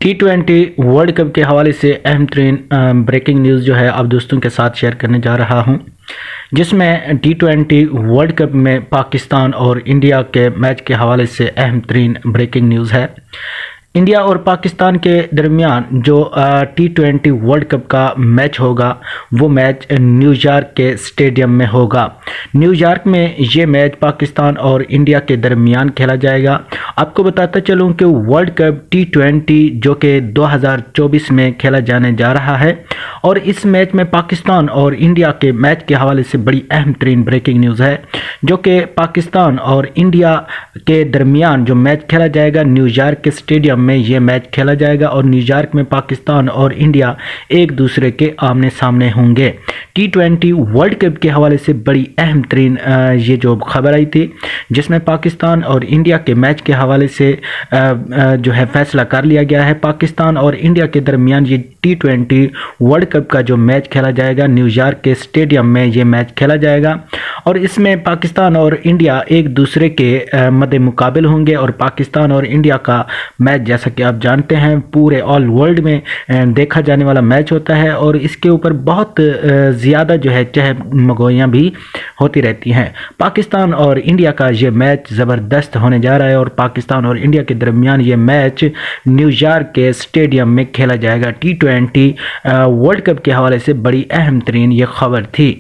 T20 world cup کے حوالے سے اہم ترین بریکنگ نیوز جو ہے اب دوستوں کے ساتھ شیئر کرنے جا رہا ہوں، جس میں T20 ورلڈ کپ میں پاکستان اور انڈیا کے میچ کے حوالے سے اہم ترین بریکنگ نیوز ہے۔ انڈیا اور پاکستان کے درمیان جو T20 ورلڈ کپ کا میچ ہوگا وہ میچ نیو یارک کے اسٹیڈیم میں ہوگا۔ نیو یارک میں یہ میچ پاکستان اور انڈیا کے درمیان کھیلا جائے گا۔ آپ کو بتاتا چلوں کہ ورلڈ کپ T20 جو کہ 2024 میں کھیلا جانے جا رہا ہے، اور اس میچ میں پاکستان اور انڈیا کے میچ کے حوالے سے بڑی اہم ترین بریکنگ نیوز ہے، جو کہ پاکستان اور انڈیا کے درمیان جو میچ کھیلا جائے گا نیو یارک کے اسٹیڈیم میں یہ میچ کھیلا جائے گا، اور نیو یارک میں پاکستان اور انڈیا ایک دوسرے کے آمنے سامنے ہوں گے۔ T20 ورلڈ کپ کے حوالے سے بڑی اہم ترین یہ جو خبر آئی تھی، جس میں پاکستان اور انڈیا کے میچ کے حوالے سے جو ہے فیصلہ کر لیا گیا ہے۔ پاکستان اور انڈیا کے درمیان یہ T20 ورلڈ کپ کا جو میچ کھیلا جائے گا نیو یارک کے اسٹیڈیم میں یہ میچ کھیلا جائے گا، اور اس میں پاکستان اور انڈیا ایک دوسرے کے مد مقابل ہوں گے۔ اور پاکستان اور انڈیا کا میچ جیسا کہ آپ جانتے ہیں پورے آل ورلڈ میں دیکھا جانے والا میچ ہوتا ہے، اور اس کے اوپر بہت زیادہ جو ہے چہل مگویاں بھی ہوتی رہتی ہیں۔ پاکستان اور انڈیا کا یہ میچ زبردست ہونے جا رہا ہے، اور پاکستان اور انڈیا کے درمیان یہ میچ نیو یارک کے اسٹیڈیم میں کھیلا جائے گا۔ T20 ورلڈ کپ کے حوالے سے بڑی اہم ترین یہ خبر تھی۔